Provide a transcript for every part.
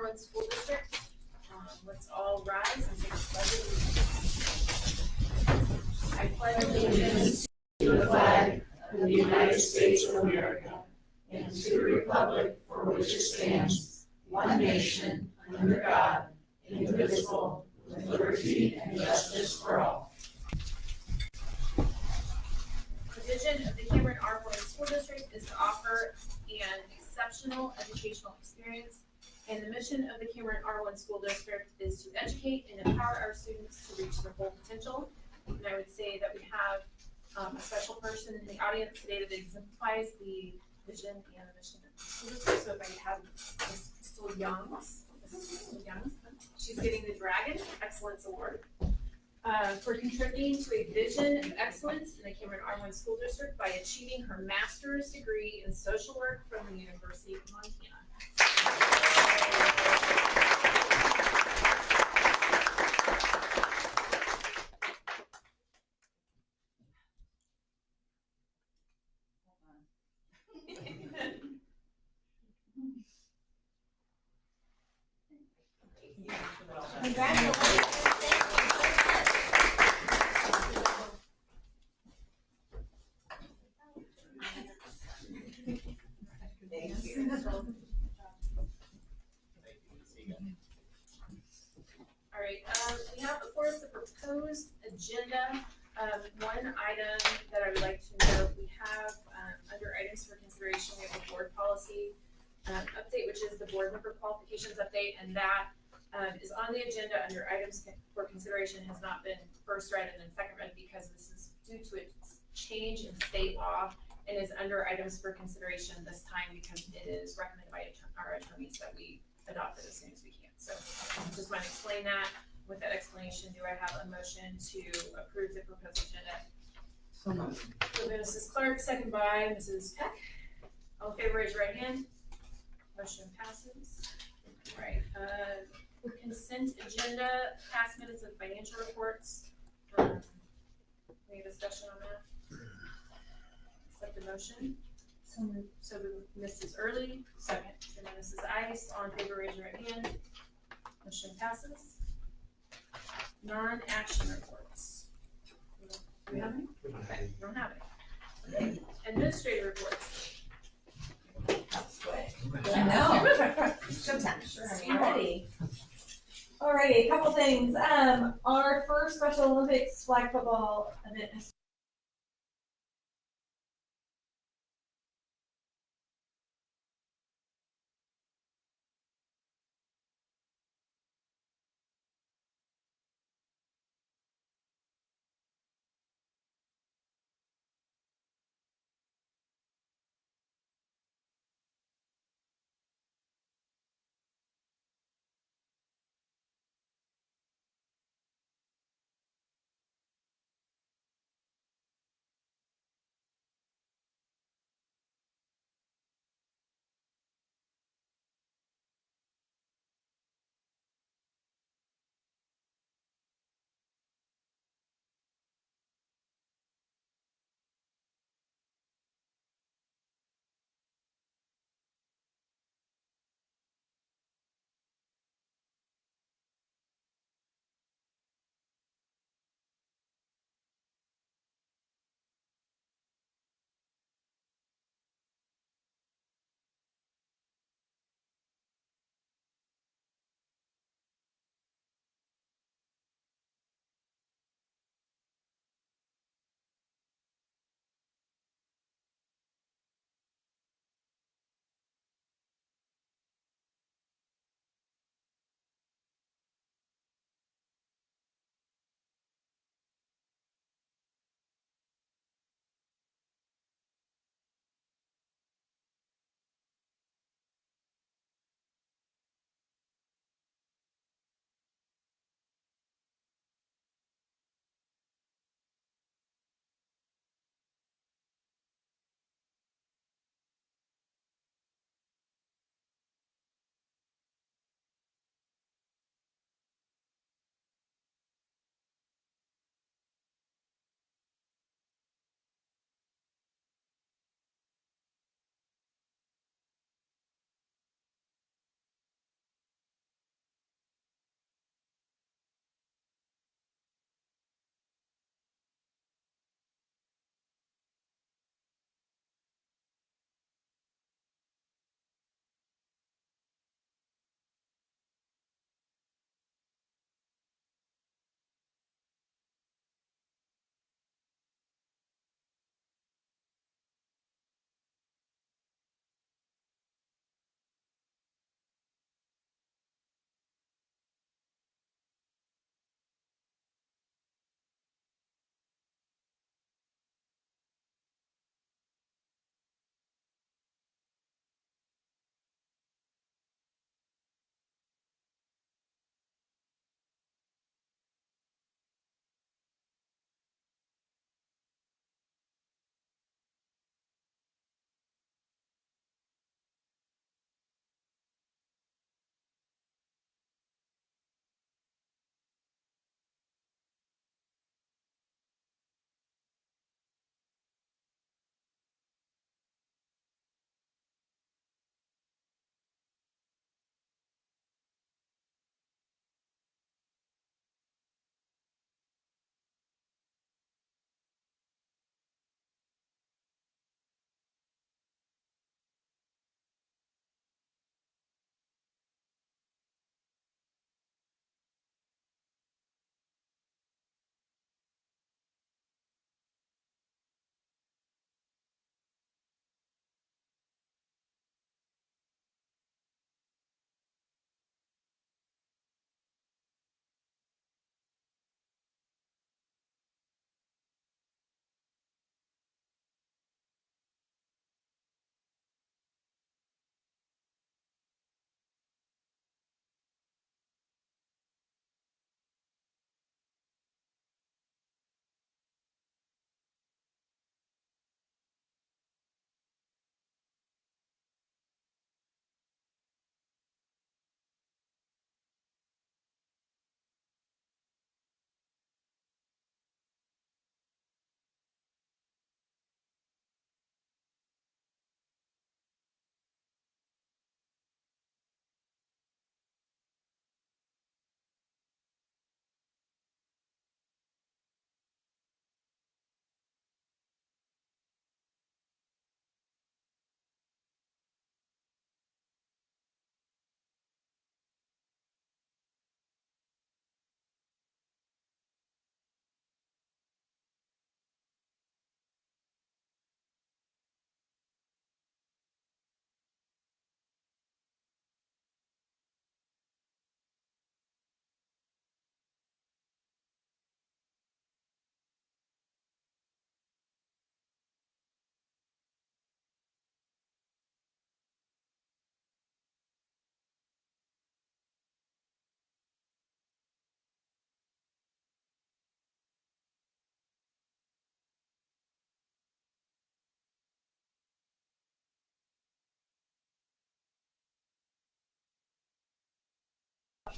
R-1 school district. Let's all rise and say the pledge of allegiance. I pledge allegiance to the flag of the United States of America and to the republic for which it stands, one nation, under God, indivisible, with liberty and justice for all. The vision of the Cameron R-1 school district is to offer an exceptional educational experience, and the mission of the Cameron R-1 school district is to educate and empower our students to reach their full potential. And I would say that we have a special person in the audience today that exemplifies the vision and the mission of the school district. So if I have Ms. Crystal Youngs, she's getting the Dragon Excellence Award for contributing to a vision of excellence in the Cameron R-1 school district by achieving her master's degree in social work from the University of Montana. Congratulations. Thank you. All right, we have before us the proposed agenda. One item that I would like to note, we have under items for consideration, we have a board policy update, which is the board member qualifications update, and that is on the agenda under items for consideration, has not been first read and then second read because this is due to a change in state law and is under items for consideration this time because it is recommended by our attorneys that we adopt it as soon as we can. So just want to explain that. With that explanation, do I have a motion to approve the proposed agenda? So moved. So Mrs. Clark, second by Mrs. Peck. All in favor, raise your right hand. Motion passes. All right, consent agenda, past minutes and financial reports. Any discussion on that? Accept the motion. So moved. So Mrs. Early, second, and then Mrs. Ice, all in favor, raise your right hand. Motion passes. Non-action reports. Do we have any? Okay, we don't have any. Okay. Administrative reports. That's quick. I know. Sometimes. Sure. Alrighty. Alrighty, a couple things. Our first Special Olympics flag football event has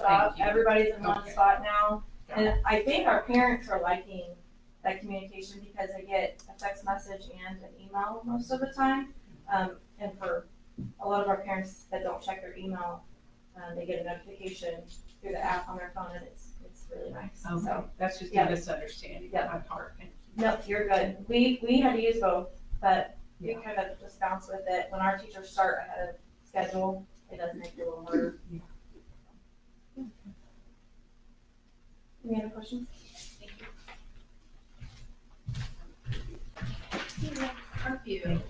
stop. Thank you. Everybody's in one Okay. spot now. Got And I think our parents are liking that communication because they get a text message and an email most of the time. And for a lot of our parents that don't check their email, they get a notification through the app on their phone, and it's really nice. Okay. So, That's just Yeah. a misunderstanding Yeah. on my part. Thank you. no, you're good. We had to use both, but we Yeah. kind of just bounce with it. When our teachers start ahead of schedule, it does make it a little harder. Yeah. Any other questions? Thank you. Thank you.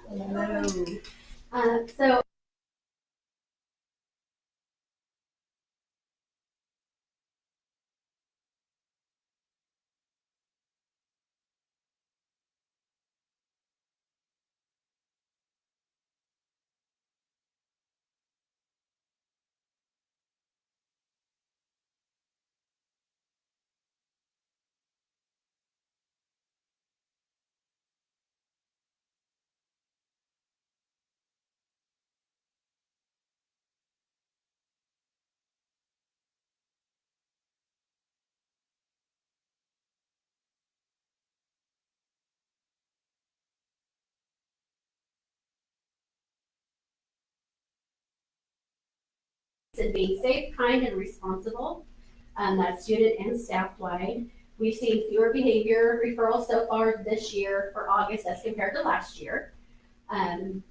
Hello. So and being safe, kind, and responsible. That's student and staff-wide. We've seen fewer behavior referrals so far this year for August as compared to last year. Our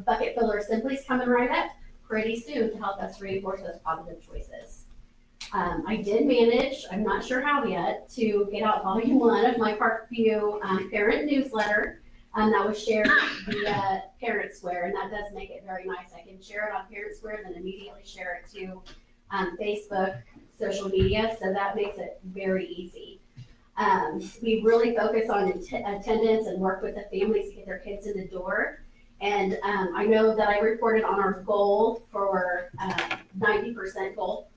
bucket filler assembly is coming right up pretty soon to help us reinforce those positive choices. I did manage, I'm not sure how yet, to get out volume 1 of my Parkview parent newsletter. That was shared via Parent Square, and that does make it very nice. I can share it on Parent Square, then immediately share it to Facebook, social media, so that makes it very easy. We really focus on attendance and work with the families to get their kids in the door. And I know that I reported on our goal for 90% goal.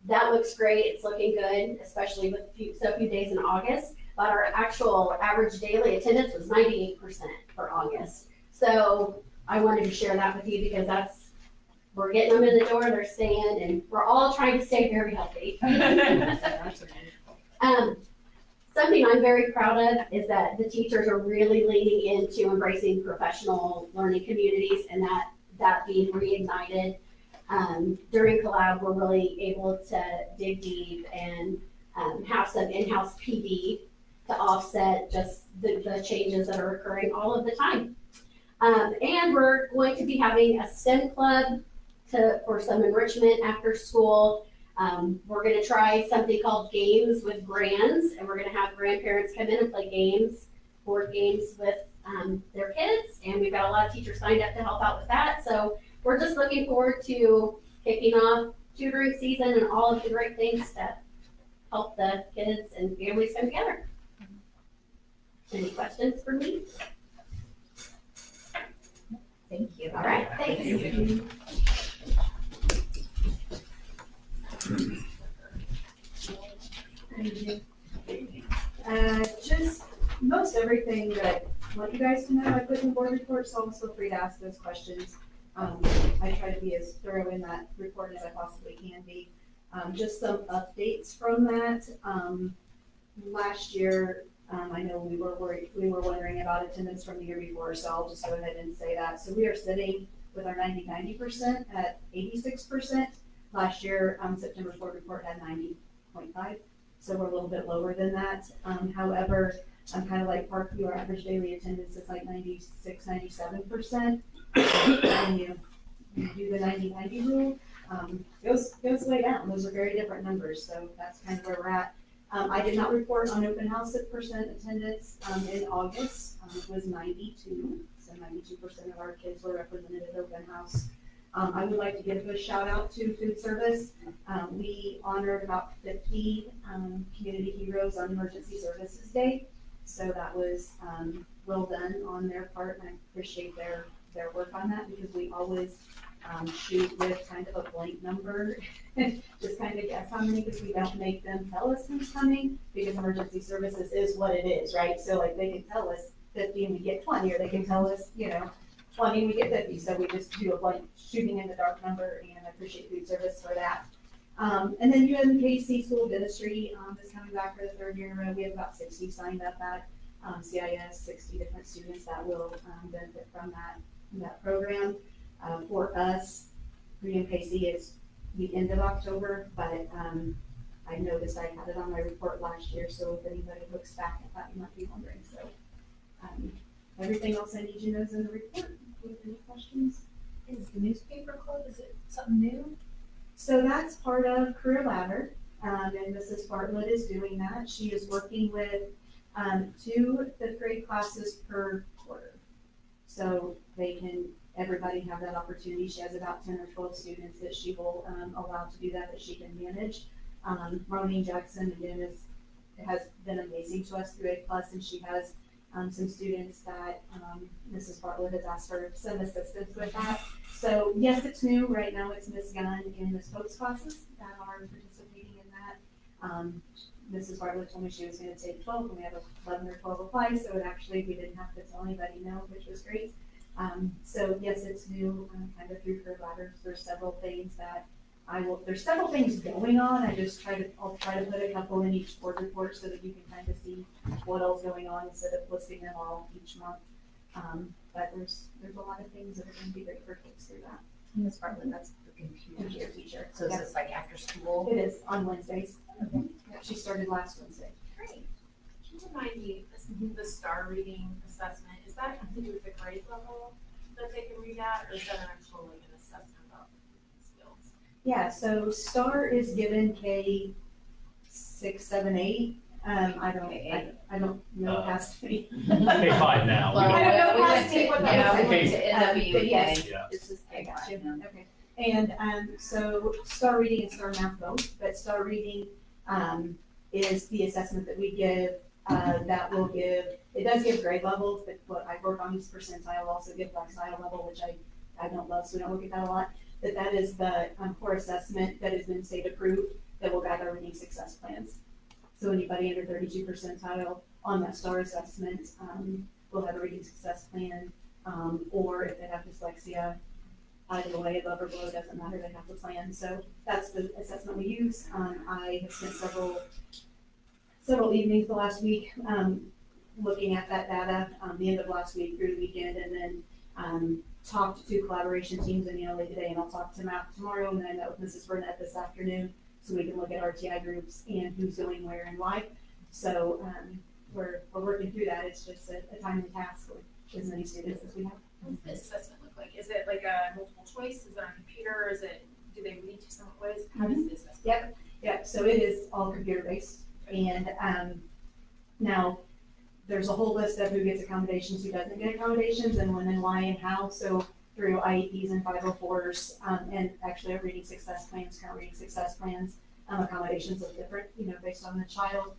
That looks great. It's looking good, especially with so few days in August. But our actual average daily attendance was 98% for August. So I wanted to share that with you because we're getting them in the door, they're staying, and we're all trying to stay very healthy. That's okay. Something I'm very proud of is that the teachers are really leaning into embracing professional learning communities and that being reignited. During Collab, we're really able to dig deep and have some in-house PD to offset just the changes that are occurring all of the time. And we're going to be having a STEM club for some enrichment after school. We're going to try something called Games with Grands, and we're going to have grandparents come in and play games, board games with their kids, and we've got a lot of teachers signed up to help out with that. So we're just looking forward to kicking off tutoring season and all of the great things to help the kids and families come together. Any questions for me? Thank you. All right, thanks. Just most everything that I want you guys to know, I put in the board report, so always feel free to ask those questions. I try to be as thorough in that report as I possibly can be. Just some updates from that. Last year, I know we were wondering about attendance from the year before, so I'll just go ahead and say that. So we are sitting with our 90% at 86%. Last year, September's board report had 90.5, so we're a little bit lower than that. However, I'm kind of like Parkview, our average daily attendance is like 96, 97%. And you do the 90-90 rule, goes way down. Those are very different numbers, so that's kind of where we're at. I did not report on open house percent attendance in August. It was 92, so 92% of our kids were represented at open house. I would like to give a shout out to food service. We honored about 50 community heroes on Emergency Services Day, so that was well done on their part, and I appreciate their work on that because we always shoot with kind of a blank number, just kind of guess how many, because we don't make them tell us who's coming, because emergency services is what it is, right? So like they can tell us 50 and we get 20, or they can tell us, Well, I mean, we get 50, so we just do a blank shooting in the dark number, and I appreciate food service for that. And then UMKC School Dentistry is coming back for the third year in a row. We have about 60 signed up at CIS, 60 different students that will benefit from that program. For us, for UMKC, it's the end of October, but I noticed I had it on my report last year, so if anybody looks back, I thought you might be wondering. So everything else I need you to know is in the report. Do you have any questions? Is the newspaper club, is it something new? So that's part of Career Ladder, and Mrs. Bartlett is doing that. She is working with 2 fifth grade classes per quarter. So everybody have that opportunity. She has about 10 or 12 students that she will allow to do that she can manage. Marlene Jackson, again, has been amazing to us through A+, and she has some students that Mrs. Bartlett has asked for some assistance with that. So yes, it's new. Right now it's Miss Gunn and Miss Pope's classes that are participating in that. Mrs. Bartlett told me she was going to take 12, and we have 11 or 12 apply, so we didn't have to tell anybody no, which was great. So yes, it's new, kind of through Career Ladder. There's several things going on. I'll try to put a couple in each board report so that you can kind of see what else is going on instead of listing them all each month. But there's a lot of things that are going to be great for kids through that. Ms. Bartlett, that's the computer. Teacher. So is this like after school? It is on Wednesdays. Yeah, she started last Wednesday. Great. Can you remind me, the star reading assessment, is that to do with the grade level that they can read at, or is that actually like an assessment about skills? Yeah, so STAR is given K 6, 7, 8. I don't know past me. K5 now. Well, I don't know we past went me to- what yeah, that we went is. to But yes, NWEA. Yeah. this is, I got you. Yeah. Okay. And so STAR reading and STAR math both, but STAR reading is the assessment that we give that will give, it does give grade levels, but what I work on is percentile, also give lifestyle level, which I don't love, so we don't look at that a lot. But that is the core assessment that has been state approved that will guide our reading success plans. So anybody under 32 percentile on that STAR assessment will have a reading success plan, or if they have dyslexia, either way, above or below, doesn't matter, they have the plan. So that's the assessment we use. I have spent several evenings the last week looking at that data, the end of last week through the weekend, and then talked to collaboration teams in Yale today, and I'll talk to Matt tomorrow, and then I met with Mrs. Burnett this afternoon, so we can look at RTI groups and who's going where and why. So we're working through that. It's just a timely task with as many students as we have. What does the assessment look like? Is it like a multiple choice? Is it on a computer? Do they read to some ways? How does the assessment? Yep, so it is all computer-based, and now there's a whole list of who gets accommodations, who doesn't get accommodations, and when and why and how. So through IEPs and 504s, and actually our reading success plans, current reading success plans, accommodations look different, based on the child.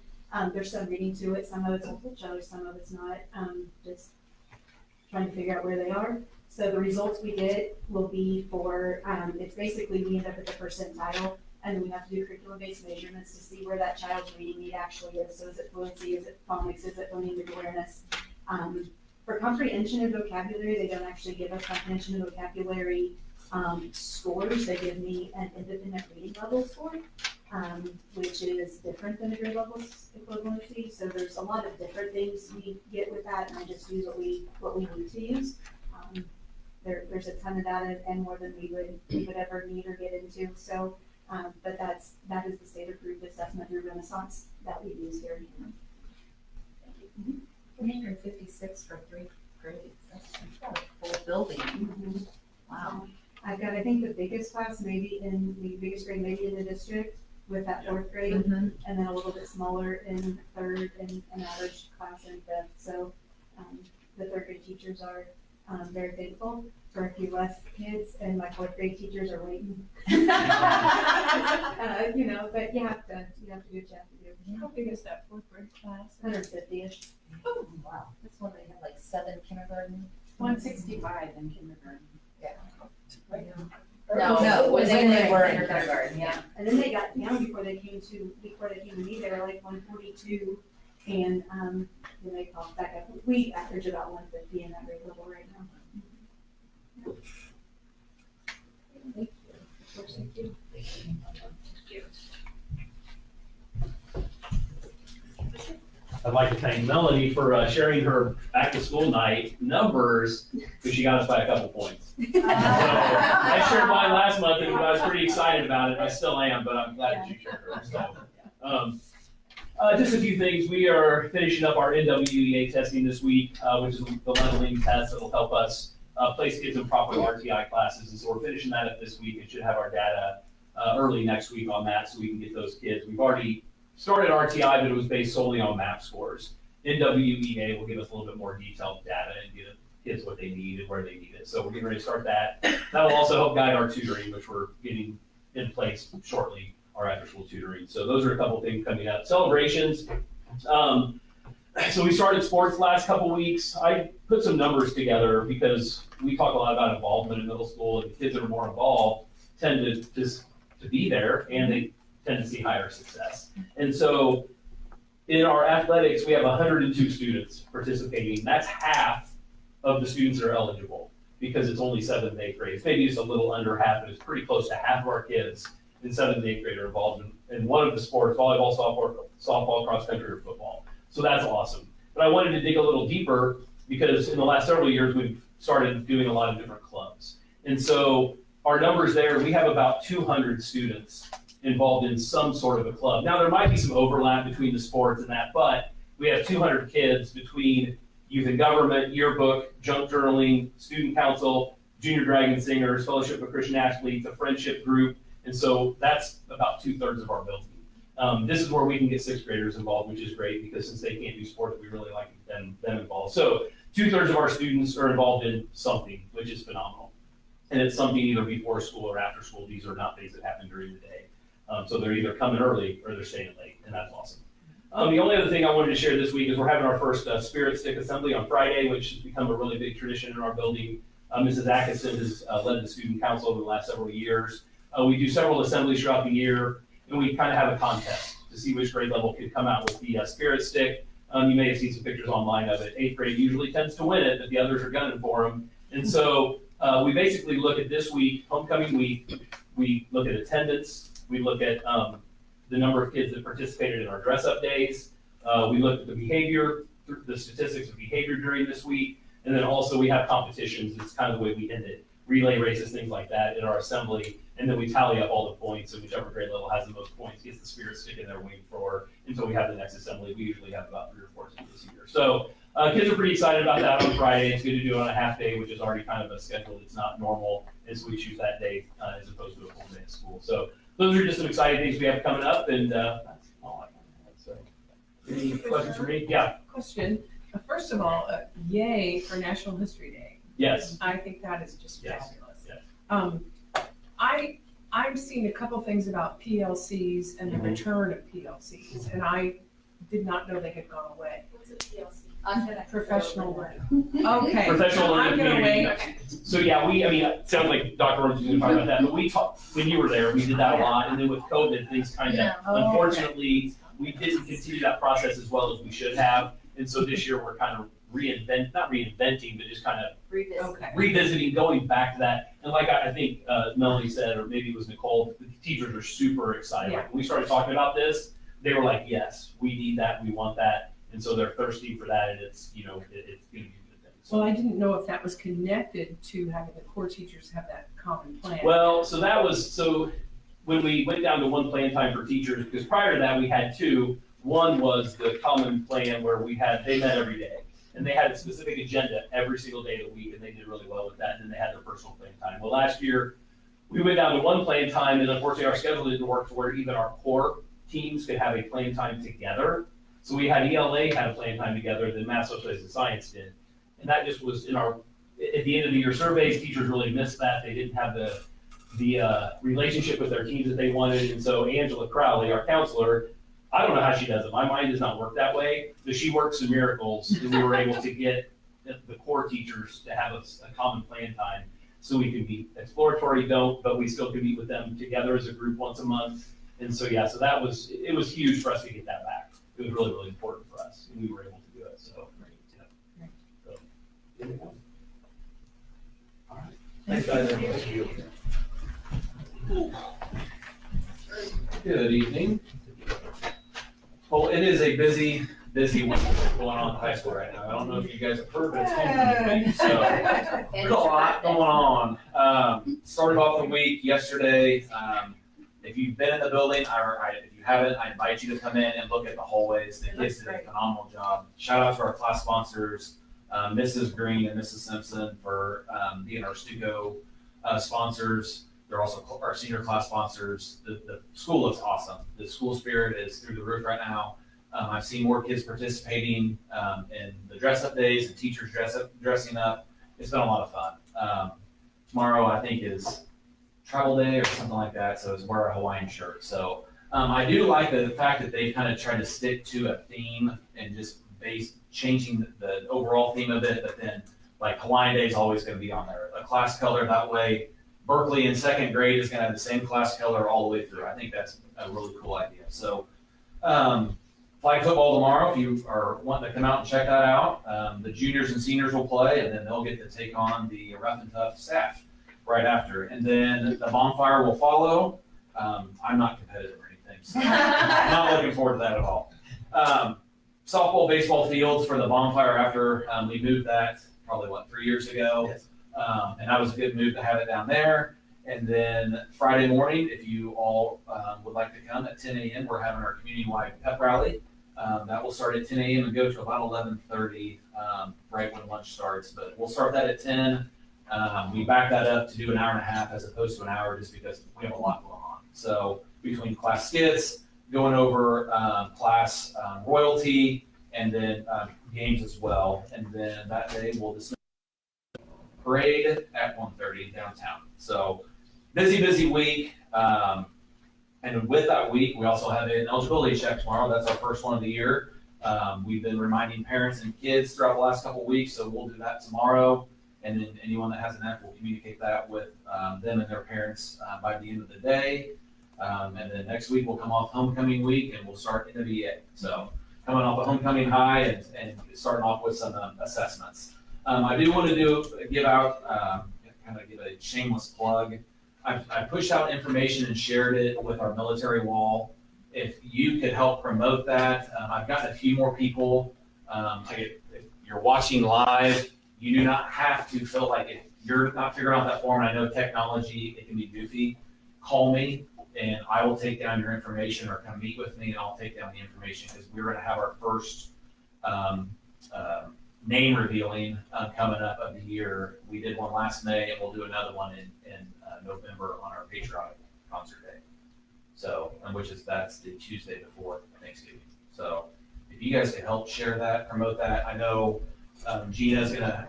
There's some reading to it, some of it's multiple choice, some of it's not, just trying to figure out where they are. So the results we get will be for, it's basically we end up at the percentile, and then we have to do curriculum-based measurements to see where that child's reading need actually is. So is it fluency, is it phonics, is it phonemic awareness? For comprehension and vocabulary, they don't actually give us comprehension and vocabulary scores. They give me an independent reading level score, which is different than a grade level equivalency. So there's a lot of different things we get with that, and I just use what we need to use. There's a ton of data and more than we would ever need or get into. So, but that is the state approved assessment through Renaissance that we use here. 356 for 3 grades. That's a full building. Wow. I've got, I think, the biggest class maybe in the biggest grade maybe in the district with that 4th grade, Mm-hmm. and then a little bit smaller in 3rd and an average class in 5th. So the 3rd grade teachers are very thankful for a few less kids, and my 4th grade teachers are waiting. But you have to do what you have to do. How big is that 4th grade class? 150-ish. Oh, wow. That's when they had like 7 kindergarten. 165 in kindergarten. No, when they were in kindergarten. kindergarten, yeah. And then they got down before they came to me, they were like 142, and then they popped back up. We average about 150 in that grade level right now. I'd like to thank Melanie for sharing her back to school night numbers, because she got us by a couple points. So I shared mine last month and I was pretty excited about it. I still am, but I'm glad that you shared hers. So, just a few things. We are finishing up our NWEA testing this week, which is the leveling test that will help us place kids in proper RTI classes. And so we're finishing that up this week and should have our data early next week on that so we can get those kids. We've already started RTI, but it was based solely on MAP scores. NWEA will give us a little bit more detailed data and give kids what they need and where they need it. So we're getting ready to start that. That will also help guide our tutoring, which we're getting in place shortly, our after-school tutoring. So those are a couple things coming up. Celebrations. So we started sports last couple weeks. I put some numbers together because we talk a lot about involvement in middle school, and kids that are more involved tend to just to be there, and they tend to see higher success. And so in our athletics, we have 102 students participating. That's half of the students that are eligible because it's only 7th and 8th grade. It's maybe just a little under half, but it's pretty close to half of our kids in 7th and 8th grade are involved in one of the sports, volleyball, softball, cross country, or football. So that's awesome. But I wanted to dig a little deeper because in the last several years, we've started doing a lot of different clubs. And so our numbers there, we have about 200 students involved in some sort of a club. Now, there might be some overlap between the sports and that, but we have 200 kids between youth and government, yearbook, junk journaling, student council, junior dragon singers, fellowship of Christian athletes, a friendship group. And so that's about 2/3 of our building. This is where we can get 6th graders involved, which is great because since they can't do sport, we really like them involved. So 2/3 of our students are involved in something, which is phenomenal. And it's something either before school or after school. These are not things that happen during the day. So they're either coming early or they're staying late, and that's awesome. The only other thing I wanted to share this week is we're having our first Spirit Stick Assembly on Friday, which has become a really big tradition in our building. Mrs. Atkinson has led the student council over the last several years. We do several assemblies throughout the year, and we kind of have a contest to see which grade level can come out with the Spirit Stick. You may have seen some pictures online of it. 8th grade usually tends to win it, but the others are gunning for them. And so we basically look at this week, homecoming week, we look at attendance, we look at the number of kids that participated in our dress-up days, we look at the behavior, the statistics of behavior during this week, and then also we have competitions. It's kind of the way we end it. Relay races, things like that in our assembly, and then we tally up all the points, and whichever grade level has the most points gets the Spirit Stick in their wing for until we have the next assembly. We usually have about 3 or 4 this year. So kids are pretty excited about that on Friday. It's good to do it on a half day, which is already kind of a schedule that's not normal, and so we choose that day as opposed to a full day of school. So those are just some exciting things we have coming up, and that's all I have. So, any questions for me? Yeah. Question. First of all, yay for National History Day. Yes. I think that is just Yes. fabulous. Yes. I've seen a couple things about PLCs and the return of PLCs, and I did not know they had gone away. What's a PLC? Professional learning. Okay. Professional learning I'm gonna community. wait. So yeah, it sounds like Dr. Owens was going to talk about that, but we talked, when you were there, we did that a lot, and then with COVID, things kind of, unfortunately, we didn't continue that process as well as we should have, and so this year we're kind of not reinventing, but just kind of Okay. revisiting, going back to that. And like I think Melanie said, or maybe it was Nicole, the teachers are super excited. Yeah. Like, when we started talking about this, they were like, yes, we need that, we want that. And so they're thirsty for that, and it's, it's going to be a good thing. So, Well, I didn't know if that was connected to having the core teachers have that common plan. well, so when we went down to one plan time for teachers, because prior to that we had 2. One was the common plan where they met every day. And they had a specific agenda every single day of the week, and they did really well with that. And then they had their personal plan time. Well, last year we went down to one plan time, and unfortunately our schedule didn't work to where even our core teams could have a plan time together. So we had ELA had a plan time together, then Math, Social Studies, and Science did. And that just was at the end of the year surveys, teachers really missed that. They didn't have the relationship with their teams that they wanted. And so Angela Crowley, our counselor, I don't know how she does it. My mind does not work that way, but she works some miracles, and we were able to get the core teachers to have a common plan time so we can be exploratory, but we still can meet with them together as a group once a month. And so, yeah, so it was huge for us to get that back. It was really, really important for us, and we were able to do it. So, yeah. So, here we go. All right. Thanks, guys. Thank you. Good evening. Well, it is a busy busy week going on in high school right now. I don't know if you guys have heard, but it's homecoming week, so there's a lot going on. Started off the week yesterday. If you've been in the building, if you haven't, I invite you to come in and look at the hallways. The kids did a phenomenal job. Shout out to our class sponsors, Mrs. Green and Mrs. Simpson, for being our Stuco sponsors. They're also our senior class sponsors. The school looks awesome. The school spirit is through the roof right now. I've seen more kids participating in the dress-up days and teachers dressing up. It's been a lot of fun. Tomorrow, I think, is travel day or something like that, so it's wear a Hawaiian shirt. So I do like the fact that they kind of try to stick to a theme and just changing the overall theme of it, but then like Hawaiian Day is always going to be on there. A class color, that way Berkeley in second grade is going to have the same class color all the way through. I think that's a really cool idea. So flag football tomorrow, if you are wanting to come out and check that out. The juniors and seniors will play, and then they'll get to take on the rough and tough staff right after. And then the bonfire will follow. I'm not competitive or anything, so I'm not looking forward to that at all. Softball, baseball fields for the bonfire after we moved that probably 3 years ago. Yes. And that was a good move to have it down there. And then Friday morning, if you all would like to come at 10 a.m., we're having our community-wide pep rally. That will start at 10 a.m. and go to about 11:30, right when lunch starts. But we'll start that at 10. We back that up to do an hour and a half as opposed to an hour, just because we have a lot going on. So between class skits, going over class royalty, and then games as well. And then that day we'll just parade at 1:30 downtown. So busy week. And with that week, we also have an eligibility check tomorrow. That's our first one of the year. We've been reminding parents and kids throughout the last couple of weeks, so we'll do that tomorrow. And then anyone that has an F will communicate that with them and their parents by the end of the day. And then next week we'll come off homecoming week and we'll start NWA. So coming off a homecoming high and starting off with some assessments. I do want to give a shameless plug. I pushed out information and shared it with our military wall. If you could help promote that, I've gotten a few more people. If you're watching live, you do not have to feel like if you're not figuring out that form, and I know technology, it can be goofy, call me and I will take down your information, or come meet with me and I'll take down the information, because we're going to have our first name revealing coming up of the year. We did one last May and we'll do another one in November on our patriotic concert day. So, that's the Tuesday before Thanksgiving. So if you guys can help share that, promote that. I know Gina's gonna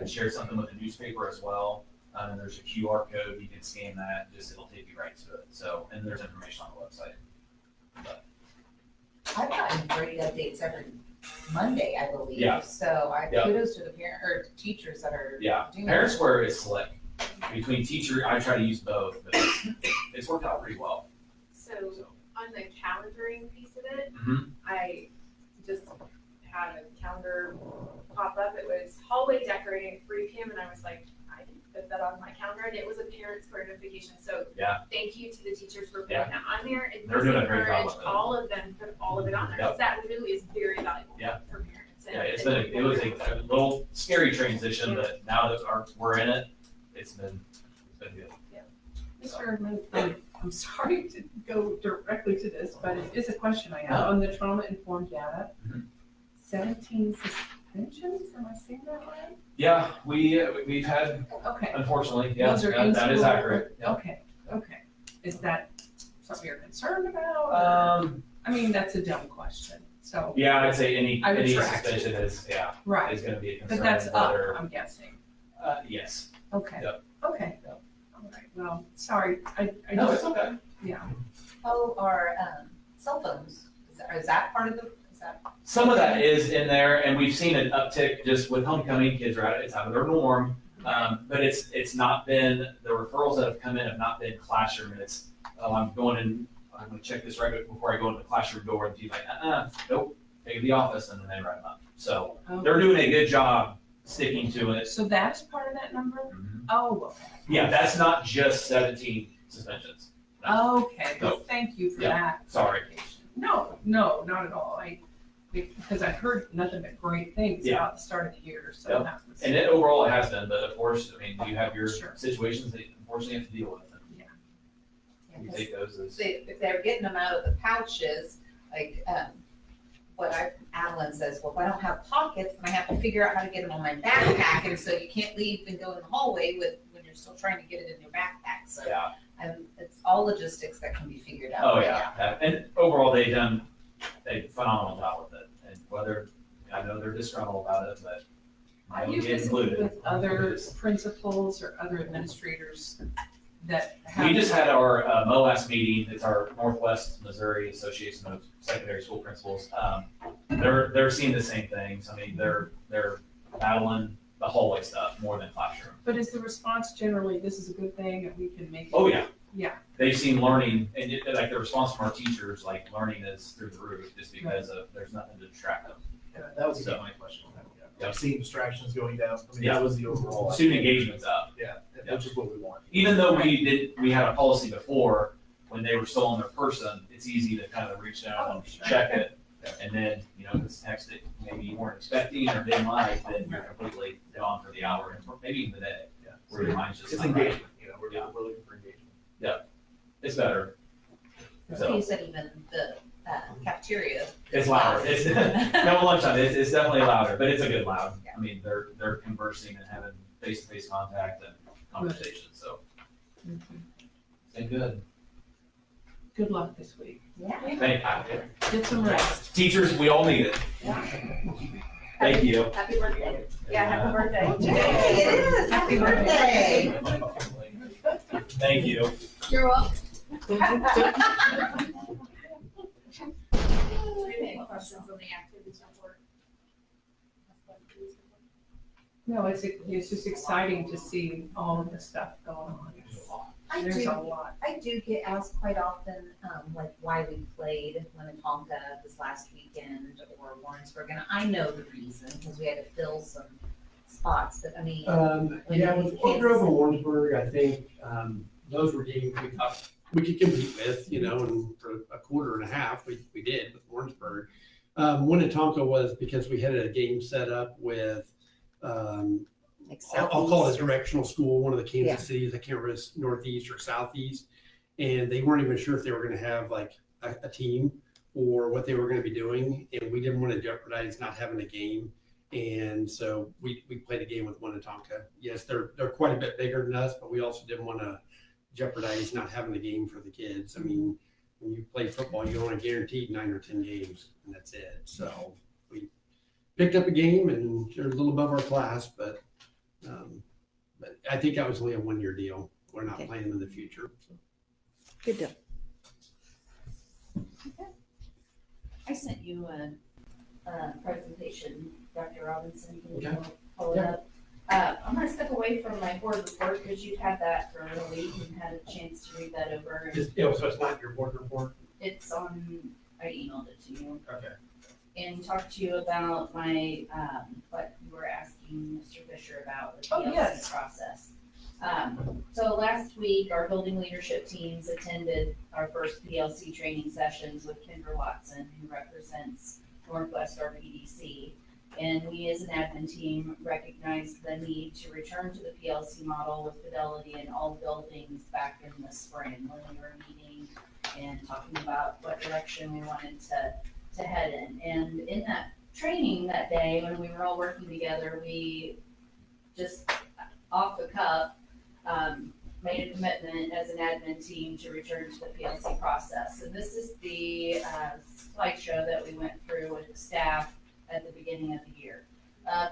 share something with the newspaper as well. And there's a QR code, you can scan that, it'll take you right to it. So, and there's information on the website. But I've gotten great updates every Monday, I believe. Yeah. So kudos to the teachers that are doing Parent Square is slick. Between teacher, I try to use both, but it's worked out pretty well. So on the calendaring piece of it, Mhm. I just had a calendar pop up. It was hallway decorating at 3 p.m. and I was like, I didn't put that on my calendar, and it was a Parent Square notification. So thank you to the teachers for putting that on there. And they're doing a great job encourage of it. all of them to put all of it on there, because that really is very valuable for parents. And It was a little scary transition, but now that we're in it, it's been good. Mr. Erdman, I'm sorry to go directly to this, but it is a question I have on the trauma-informed data. Mhm. 17 suspensions, am I saying that right? Yeah, we've had, Okay. unfortunately, Those are in that is school. accurate. Yeah. Okay. Is that something you're concerned about? I mean, that's a dumb question, so. Yeah, I'd say any retract. suspension is Right, going to be a concern. but that's up, whether- I'm guessing. Yes. Okay. Yep. Okay. Yep. All right, well, sorry, I No, just, it's okay. yeah. Oh, our cell phones, is that part of the, Some of that is in there, and we've seen an uptick just with homecoming. Kids are it's out of their norm, but it's not been, the referrals that have come in have not been classroom. And it's I'm going to check this right before I go into the classroom door, and she's like, nope, take it to the office, and then they write them up. So they're doing a good job sticking to it. So that's part of that number? Mhm. Oh, okay. Yeah, that's not just 17 suspensions. No. Okay, well, thank you for Yeah, that. sorry. No, not at all. because I heard nothing but great things Yeah. about the start of the year, so Yep. that was. And it, overall it has been, but of course, I mean, you have your Sure. situations that you unfortunately have to deal with. Yeah, And you 'cause take those as. if they're getting them out of the pouches, like, Adeline says, well, if I don't have pockets, then I have to figure out how to get them on my backpack, and so you can't leave and go in the hallway when you're still trying to get it in your backpack, so. Yeah. And it's all logistics that can be figured out. Oh, yeah. And overall, they've done a phenomenal job with it. And whether, I know they're disgruntled about it, but I Have will you get visited included. with other principals or other administrators that have? We just had our MOAS meeting. It's our Northwest Missouri Association of Secondary School Principals. They're seeing the same things. I mean, they're battling the hallway stuff more than classroom. But is the response generally, this is a good thing and we can make it? Oh, yeah. Yeah. They've seen learning, and like the response from our teachers, like learning is through the roof just because of, there's nothing to distract them. Yeah, that was So- my question on that. Yeah. I've seen distractions going down. I mean, Yeah. that was the overall. Student engagement's up. Yeah, Yeah. which is what we want. Even though we had a policy before, when they were still on their person, it's easy to kind of reach down and check it. And then, if it's text that maybe you weren't expecting or didn't like, then you're completely gone for the hour and maybe even the day. Yeah. Where your mind's just It's not right. engagement, we're Yeah. looking for engagement. It's better. So you So said even the cafeteria. it's louder. It's no lunchtime. It's definitely louder, but it's a good loud. I mean, they're conversing and having face-to-face contact and conversation. So it's been good. Good luck this week. Yeah. Thank you. Get some rest. Teachers, we all need it. Thank you. Happy birthday. Yeah, happy birthday. Today it is, happy birthday. Thank you. You're welcome. Do you have any questions on the activities report? No, it's just exciting to see all of the stuff going on. There's a lot. I do get asked quite often, like why we played Minnetonka this last weekend or Warrensburg, and I know the reason, because we had to fill some spots, but I mean. Yeah, with Oak Grove and Warrensburg, I think, those were games we thought we could compete with, and for a quarter and a half, we did with Warrensburg. Minnetonka was because we had a game set up with, I'll call it a directional school, one of the Kansas cities, I can't remember if it's northeast or southeast. And they weren't even sure if they were gonna have like a team or what they were gonna be doing. And we didn't want to jeopardize not having a game. And so we played a game with Minnetonka. Yes, they're quite a bit bigger than us, but we also didn't want to jeopardize not having a game for the kids. I mean, when you play football, you only guaranteed 9 or 10 games, and that's it. So we picked up a game, and they're a little above our class, but I think that was only a 1-year deal. We're not playing in the future. So. Good deal. I sent you a Presentation, Dr. Robinson, can you Okay. pull it up? I'm gonna step away from my board report because you've had that for a week and had a chance to read that over. So it's not your board report? It's on, I emailed it to you. Okay. And talked to you about my, what you were asking Mr. Fisher about the Oh, PLC yes. process. So last week, our building leadership teams attended our first PLC training sessions with Kendra Watson, who represents Northwest RPDC. And we as an admin team recognized the need to return to the PLC model with fidelity in all buildings back in the spring when we were meeting and talking about what direction we wanted to head in. And in that training that day, when we were all working together, we just off the cuff made a commitment as an admin team to return to the PLC process. And this is the slideshow that we went through with the staff at the beginning of the year.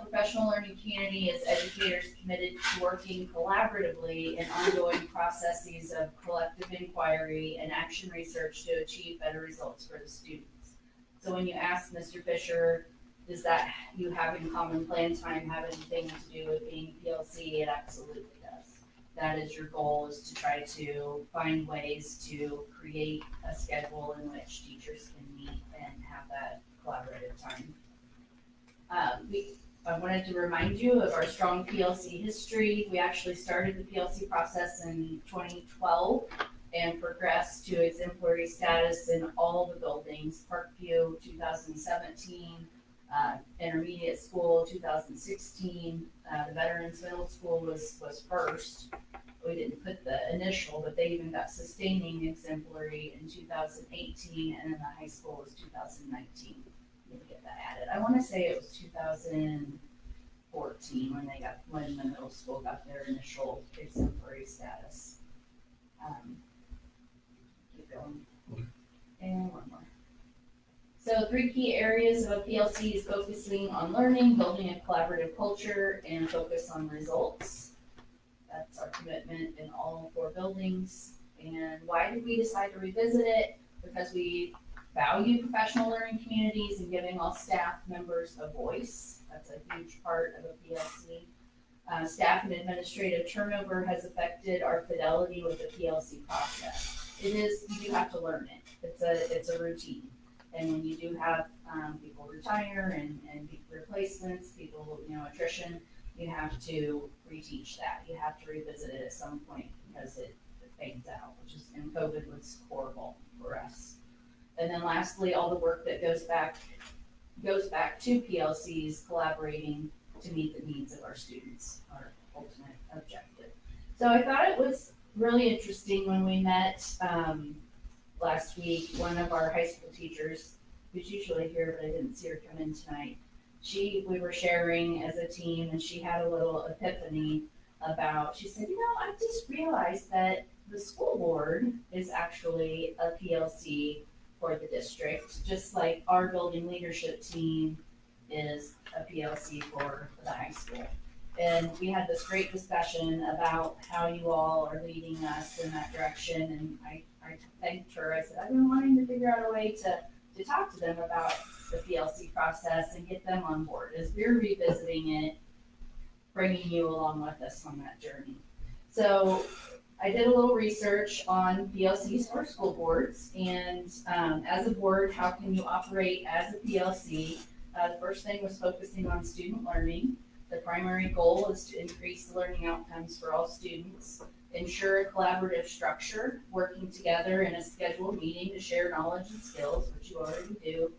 Professional learning community is educators committed to working collaboratively in ongoing processes of collective inquiry and action research to achieve better results for the students. So when you ask Mr. Fisher, does that you having common plan time have anything to do with being PLC? It absolutely does. That is your goal, is to try to find ways to create a schedule in which teachers can meet and have that collaborative time. I wanted to remind you of our strong PLC history. We actually started the PLC process in 2012 and progressed to exemplary status in all the buildings. Parkview, 2017, intermediate school, 2016, the Veterans Middle School was first. We didn't put the initial, but they even got sustaining exemplary in 2018, and then the high school was 2019. Need to get that added. I wanna say it was 2014 when the middle school got their initial exemplary status. Keep going. And one more. So 3 key areas of a PLC is focusing on learning, building a collaborative culture, and focus on results. That's our commitment in all 4 buildings. And why did we decide to revisit it? Because we value professional learning communities and giving all staff members a voice. That's a huge part of a PLC. Staff and administrative turnover has affected our fidelity with the PLC process. You do have to learn it. It's a routine. And when you do have people retire and replacements, people, attrition, you have to reteach that. You have to revisit it at some point because it fades out, and COVID was horrible for us. And then lastly, all the work that goes back to PLCs collaborating to meet the needs of our students, our ultimate objective. So I thought it was really interesting when we met last week. One of our high school teachers, who's usually here, but I didn't see her come in tonight, we were sharing as a team, and she had a little epiphany she said, I just realized that the school board is actually a PLC for the district, just like our building leadership team is a PLC for the high school. And we had this great discussion about how you all are leading us in that direction, and I thanked her. I said, I've been wanting to figure out a way to talk to them about the PLC process and get them on board as we're revisiting it, bringing you along with us on that journey. So I did a little research on PLCs for school boards, and as a board, how can you operate as a PLC? The first thing was focusing on student learning. The primary goal is to increase the learning outcomes for all students, ensure a collaborative structure, working together in a scheduled meeting to share knowledge and skills, which you already do,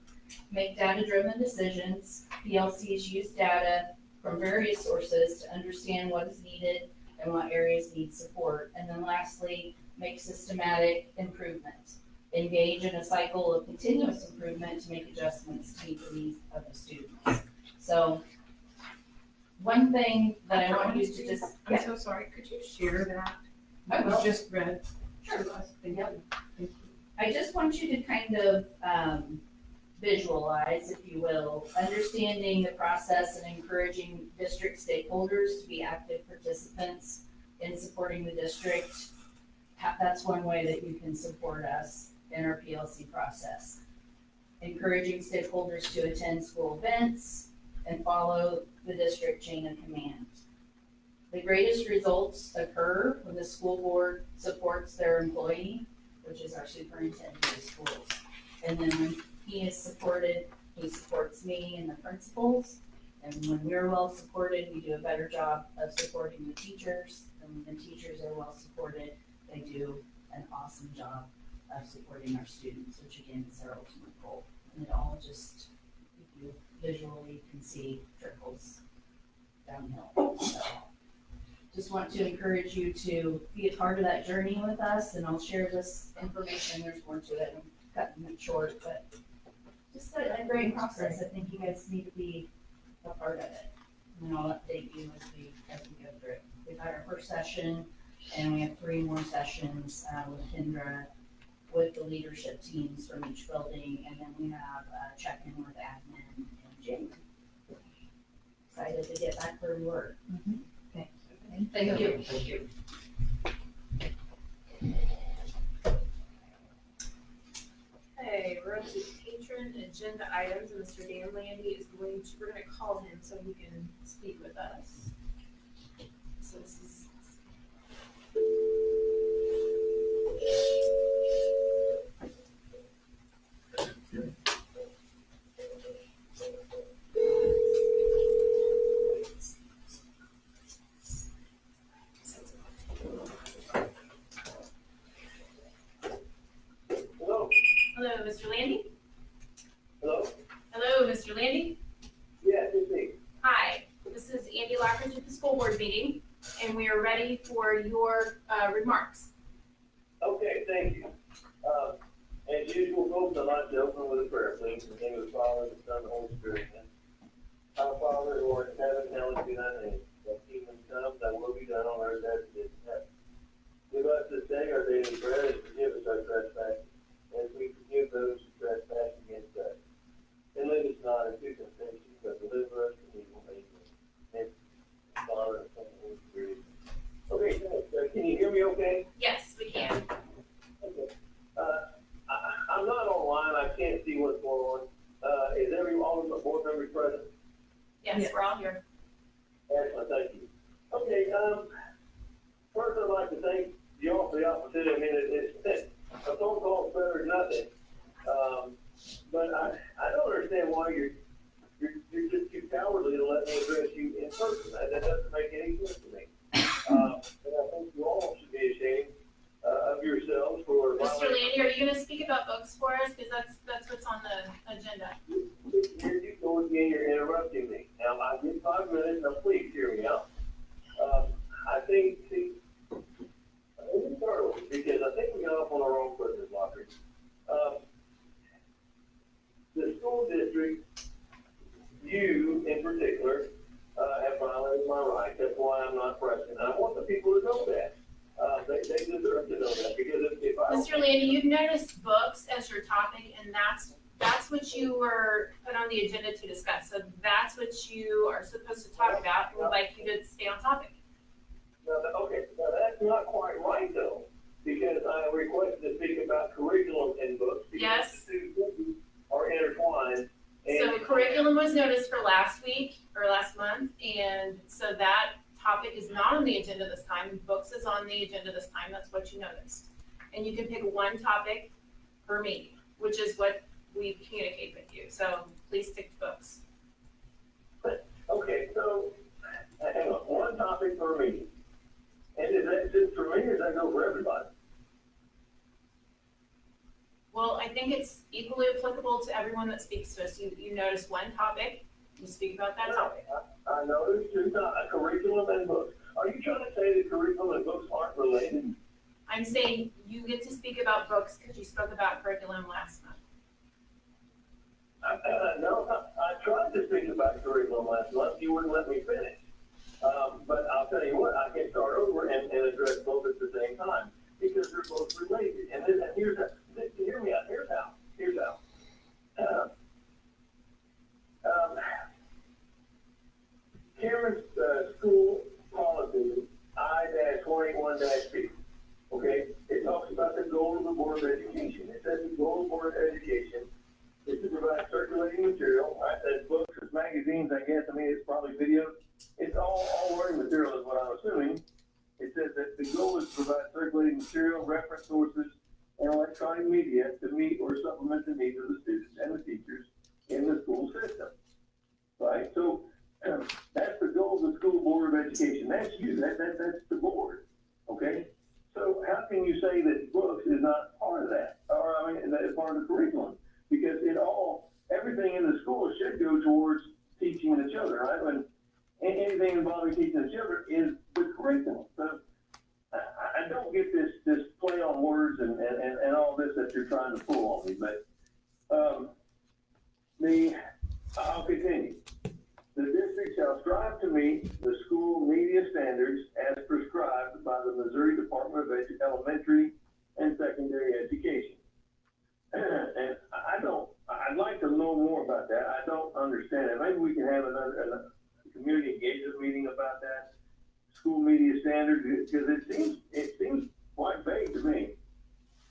make data-driven decisions. PLCs use data from various sources to understand what is needed and what areas need support. And then lastly, make systematic improvement. Engage in a cycle of continuous improvement to make adjustments to meet the needs of the students. So one thing that I want you to just... I'm so sorry, could you share that? I will. You just read Sure. to us. Thank Yep. you. I just want you to kind of visualize, if you will, understanding the process and encouraging district stakeholders to be active participants in supporting the district. That's one way that you can support us in our PLC process. Encouraging stakeholders to attend school events and follow the district chain of command. The greatest results occur when the school board supports their employee, which is our superintendent of schools. And then when he is supported, he supports me and the principals. And when we're well supported, we do a better job of supporting the teachers. And when the teachers are well supported, they do an awesome job of supporting our students, which again is our ultimate goal. And it all just, if you visually can see, trickles downhill. So, just want to encourage you to be a part of that journey with us, and I'll share this information. There's more to it. I'm cutting it short, but just a great process. I think you guys need to be a part of it. And I'll update you as we go through it. We've had our first session, and we have 3 more sessions with Kendra, with the leadership teams from each building, and then we have a check-in with admin and Jane. Excited to get back to work. Thank you. Thank you. Okay, we're up to patron agenda items, and Mr. Dan Landi is we're gonna call him so he can speak with us. So this is. we are ready for your remarks. Okay, thank you. As usual, folks, I'd like to open with a prayer, please, in the name of the Father, the Son, and the Holy Spirit. Our Father, who art in heaven, hallowed be thy name. Thy kingdom come, thy will be done on earth as it is in heaven. Give us this day our daily bread, and forgive us our trespasses, as we forgive those who trespass against us. And lead us not into temptation, but deliver us from evil. Amen. And Father, and Son, and Holy Spirit. Okay, can you hear me okay? Yes, we can. Okay. I'm not online, I can't see what's going on. Is all of the board members present? Yes, Yeah. we're all here. Excellent, thank you. Okay, first I'd like to thank you all for the opportunity. I mean, it's a phone call is better than nothing. But I don't understand why you're just too cowardly to let me address you in person. That doesn't make any sense to me. And I think you all should be ashamed of yourselves for. Mr. Landi, are you gonna speak about books for us? Because that's what's on the agenda. Here you go again, you're interrupting me. Now, I get 5 minutes, now please hear me out. I think, let me start over, because I think we got off on the wrong foot in this lottery. The school district, you in particular, have violated my rights. That's why I'm not present. I want the people to know that. They deserve to know that, because if I. Mr. Landi, you've noticed books as your topic, and that's what you were put on the agenda to discuss. So that's what you are supposed to talk about, and we'd like you to stay on topic. Okay, now that's not quite right though, because I requested to speak about curriculum in books. Because Yes. the two things are intertwined. So curriculum was noticed for last week or last month, and so that topic is not on the agenda this time. Books is on the agenda this time. That's what you noticed. And you can pick one topic per meeting, which is what we communicate with you. So please stick to books. Okay, so, hang on, one topic per meeting. And is that just for me, or does that go for everybody? Well, I think it's equally applicable to everyone that speaks to us. You notice one topic, you speak about that topic. I noticed two topics, curriculum and books. Are you trying to say that curriculum and books aren't related? I'm saying you get to speak about books because you spoke about curriculum last month. No, I tried to speak about curriculum last month, you wouldn't let me finish. But I'll tell you what, I can start over and address both at the same time, because they're both related. And here's how, hear me out, here's how. Cameron's school policy, I-21-B, okay? It talks about the goal of the Board of Education. It says the goal of the Board of Education is to provide circulating material, right? That's books, it's magazines, I guess. I mean, it's probably videos. It's all learning material is what I'm assuming. It says that the goal is to provide circulating material, reference sources, and electronic media to meet or supplement the needs of the students and the teachers in the school system, right? So that's the goal of the school Board of Education. That's you. That's the board, okay? So how can you say that books is not part of that, or I mean, that is part of the curriculum? Because everything in the school should go towards teaching the children, right? When anything involving teaching the children is the curriculum. So I don't get this play on words and all this that you're trying to pull on me, but I'll continue. The district shall strive to meet the school media standards as prescribed by the Missouri Department of Elementary and Secondary Education. And I'd like to know more about that. I don't understand it. Maybe we can have another community engagement meeting about that, school media standards, because it seems quite vague to me.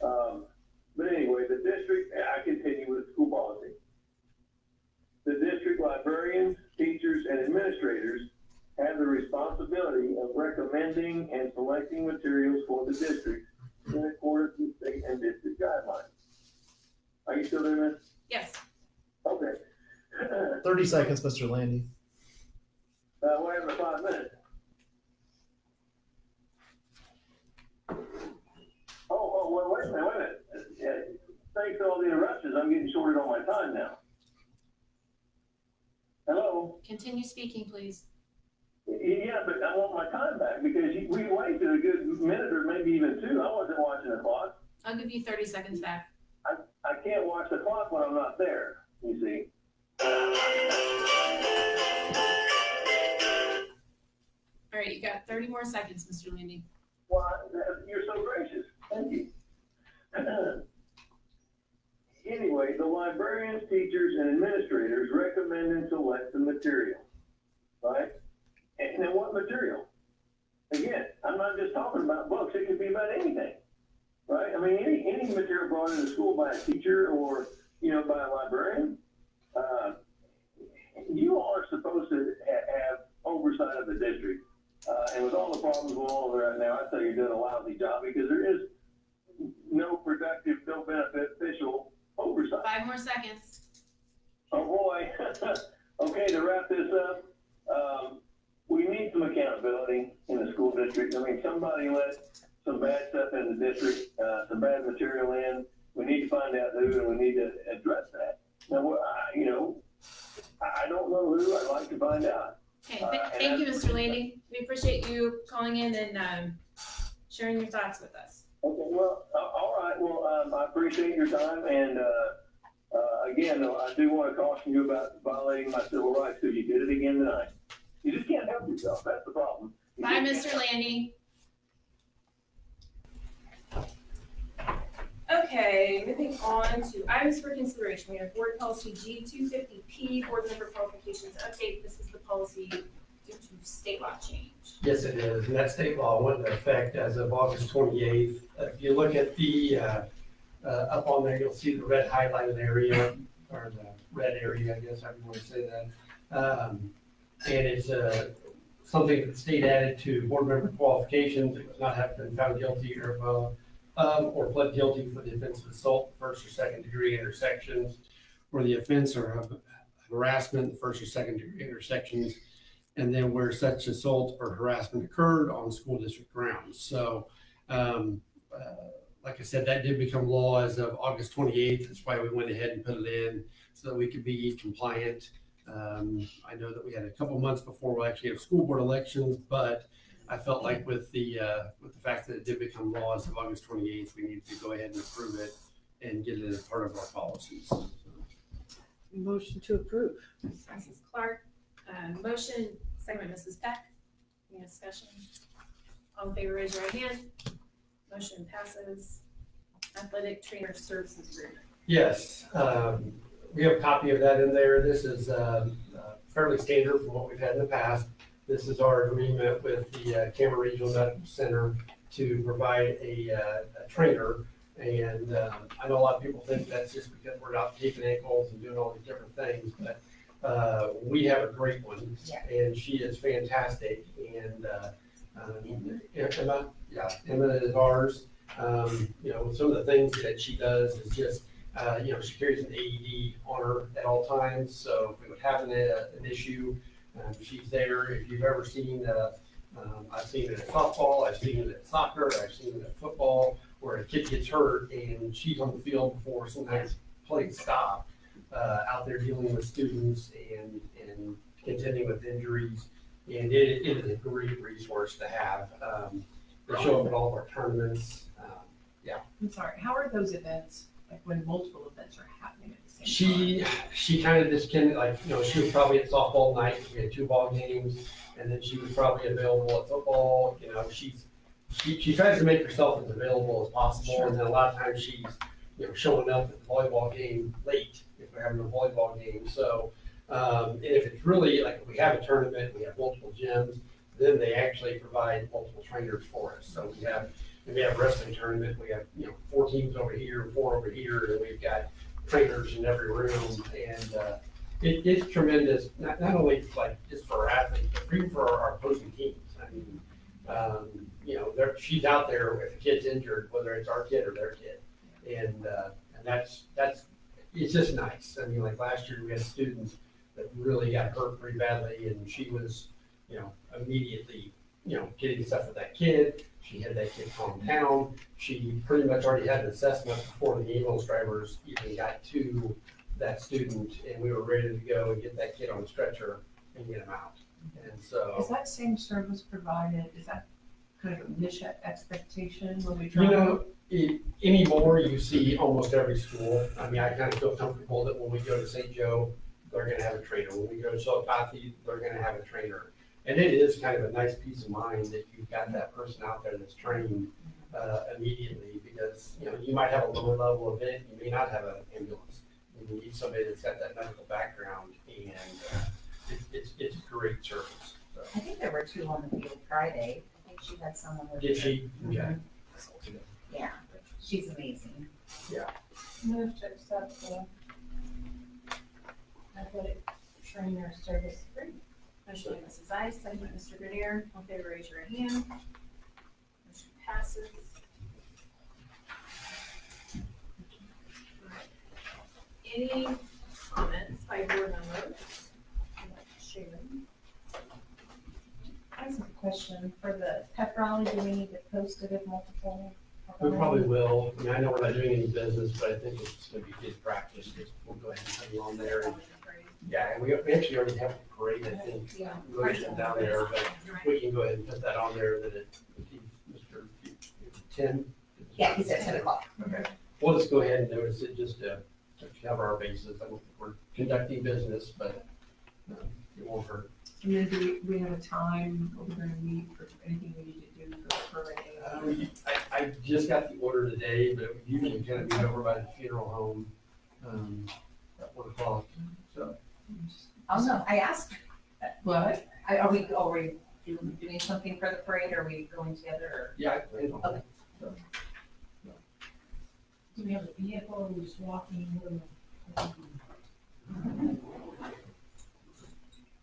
But anyway, the district, I continue with school policy. The district librarians, teachers, and administrators have the responsibility of recommending and selecting materials for the district in accordance with state and district guidelines. Are you still there, Miss? Yes. Okay. 30 seconds, Mr. Landi. We're having 5 minutes. Well, wait a minute. Thanks for all the interruptions. I'm getting shorted on my time now. Hello? Continue speaking, please. Yeah, Yeah, but I want my time back because we wasted a good minute or maybe even two. I wasn't watching the clock. I'll give you 30 seconds back. I can't watch the clock when I'm not there, you see. All right, you got 30 more seconds, Mr. Landi. Well, you're so gracious. Thank you. Anyway, the librarians, teachers, and administrators recommend and select the material, right? And then what material? Again, I'm not just talking about books. It could be about anything, right? I mean, any material brought into school by a teacher or, by a librarian, you are supposed to have oversight of the district. And with all the problems going on right now, I'd say you're doing a lousy job because there is no productive, no beneficial oversight. 5 more seconds. Oh boy. Okay, to wrap this up, we need some accountability in the school district. I mean, somebody let some bad stuff in the district, some bad material in. We need to find out who, and we need to address that. Now, I don't know who. I'd like to find out. Okay, thank you, Mr. Landi. We appreciate you calling in and sharing your thoughts with us. Okay, well, all right. Well, I appreciate your time, and again, I do want to caution you about violating my civil rights because you did it again tonight. You just can't help yourself. That's the problem. Bye, Mr. Landi. Okay, moving on to items for consideration. We have board policy G250P, board member qualifications update. This is the policy due to state law change. Yes, it is, and that state law went into effect as of August 28th. If you look at the, up on there, you'll see the red highlighted area, or the red area, I guess, however you want to say that. And it's something that the state added to board member qualifications. It was not have been found guilty or pled guilty for the offense of assault, first or second degree intersections, or the offense or harassment, first or second degree intersections, and then where such assault or harassment occurred on school district grounds. So, like I said, that did become law as of August 28th. That's why we went ahead and put it in so that we could be compliant. I know that we had a couple months before we'll actually have school board elections, but I felt like with the fact that it did become law as of August 28th, we needed to go ahead and approve it and get it as part of our policies. Motion to approve. Mrs. Clark, motion, second by Mrs. Peck. Any discussion? All in favor, raise your right hand. Motion passes. Athletic trainer services agreement. Yes, we have a copy of that in there. This is fairly standard from what we've had in the past. This is our agreement with the Cameron Regional Medical Center to provide a trainer. And I know a lot of people think that's just because we're out taking ankles and doing all these different things, but we have a great one, and she is fantastic. And Emma is ours. Some of the things that she does is just, she carries an AED on her at all times. So if we would have an issue, she's there. If you've ever seen, I've seen it at softball, I've seen it at soccer, I've seen it at football, where a kid gets hurt and she's on the field before sometimes plays stop, out there dealing with students and contending with injuries. And it is a great resource to have. They show up at all of our tournaments. I'm sorry, how are those events, like when multiple events are happening at the same time? She kind of just can, she was probably at softball night, we had 2 ball games, and then she was probably available at football. She tries to make herself as available as possible. Sure. And then a lot of times she's, showing up at the volleyball game late if we're having a volleyball game. So, and if it's really, like if we have a tournament, we have multiple gyms, then they actually provide multiple trainers for us. So we have a wrestling tournament, we have, 4 teams over here, 4 over here, and we've got trainers in every room. And it's tremendous, not only just for our athletes, but even for our opposing teams. I mean, she's out there if a kid's injured, whether it's our kid or their kid. And that's, it's just nice. I mean, like last year we had a student that really got hurt pretty badly, and she was, immediately, getting stuff with that kid. She had that kid calm down. She pretty much already had an assessment before the ambulance drivers even got to that student, and we were ready to go and get that kid on the stretcher and get him out. And so. Is that same service provided, is that kind of a mission expectation when we You try? know, anymore, you see almost every school. I mean, I kind of feel comfortable that when we go to St. Joe, they're gonna have a trainer. When we go to Chillicothe, they're gonna have a trainer. And it is kind of a nice peace of mind that you've got that person out there that's trained immediately, because, you know, you might have a lower level event, you may not have an ambulance. You need somebody that's got that medical background, and it's a great service. So. I think there were 2 on the field Friday. I think she had someone with her. Did she? Okay. Yeah, she's amazing. Move to accept the athletic trainer service agreement. Motion by Mrs. Ice, second by Mr. Grenier. All in favor, raise your right hand. Motion passes. Any comments by board members? Sharon? I have a question for the pep rally. Do we need to post it if multiple? We probably will. I mean, I know we're not doing any business, but I think it's gonna be good practice. We'll go ahead and put it on there. And, yeah, and we actually already have a parade, I think. Yeah. We'll get them down there, but we can go ahead and put that on there that Mr. 10. Yeah, he said 10 o'clock. Okay. We'll just go ahead and notice it just to cover our bases. I don't think we're conducting business, but it won't hurt. And then do we have a time we're gonna meet for anything we need to do for the parade? I just got the order today, but we usually kind of meet over by the funeral home at 1 o'clock. So. Oh, no, I asked, What? are we doing something for the parade, or are we going together, or? Yeah, I plan on it. Okay. Do we have a vehicle or are we just walking?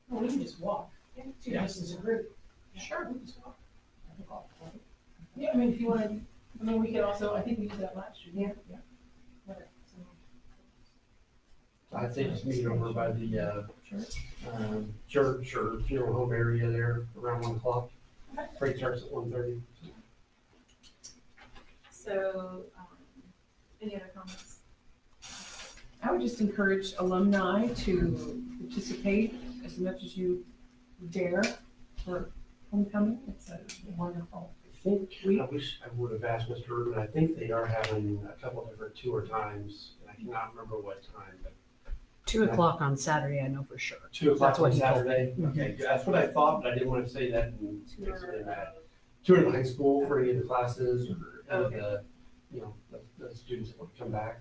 Well, we can just walk. Yeah. Just as a group. Sure, we can just walk. Yeah, I mean, if you want to, I mean, we could also, I think we did that last year. Yeah. I'd say just meet over by the Sure. church or funeral home area there around 1 o'clock. Parade starts at 1:30. So, any other comments? I would just encourage alumni to participate as much as you dare for homecoming. It's a wonderful I think, week. I wish I would have asked Mr. Urban. I think they are having a couple different tour times, and I cannot remember what time, but 2 o'clock on Saturday, I know for sure. 2 o'clock That's what on he told Saturday. Okay, that's what I thought, but I didn't want to say that and mix it in that. Tour in the high school for any of the classes or any of the, you know, the students that want to come back.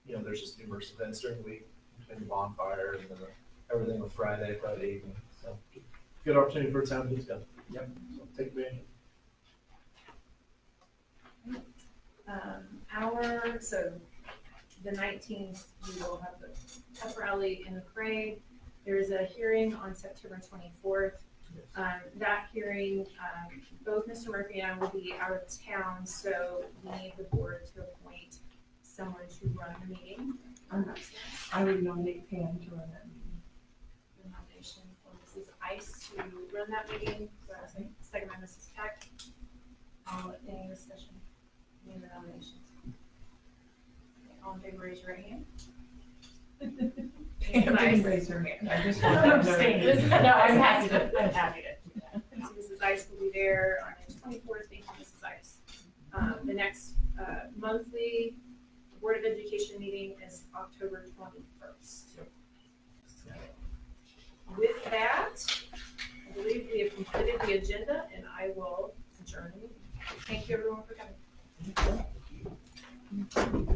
You know, there's just numerous events during the week, including bonfire and then everything with Friday evening. So good opportunity for a town to do stuff. Yep. So take advantage. So the 19th, we will have the pep rally and the parade. There's a hearing on September 24th. That hearing, both Mr. Murphy and I will be out of town, so we need the board to appoint someone to run the meeting. I would nominate Pam to run that meeting. The nomination for Mrs. Ice to run that meeting, second by Mrs. Peck. Any discussion? Any of the nominations? Okay, all in favor, raise your right hand. Pam didn't raise her hand. I just want to Abstain. know. No, I'm happy to do that. So Mrs. Ice will be there on the 24th. Thank you, Mrs. Ice. The next monthly Board of Education meeting is October 21st. So, with that, I believe we have completed the agenda, and I will adjourn the meeting. Thank you, everyone, for coming.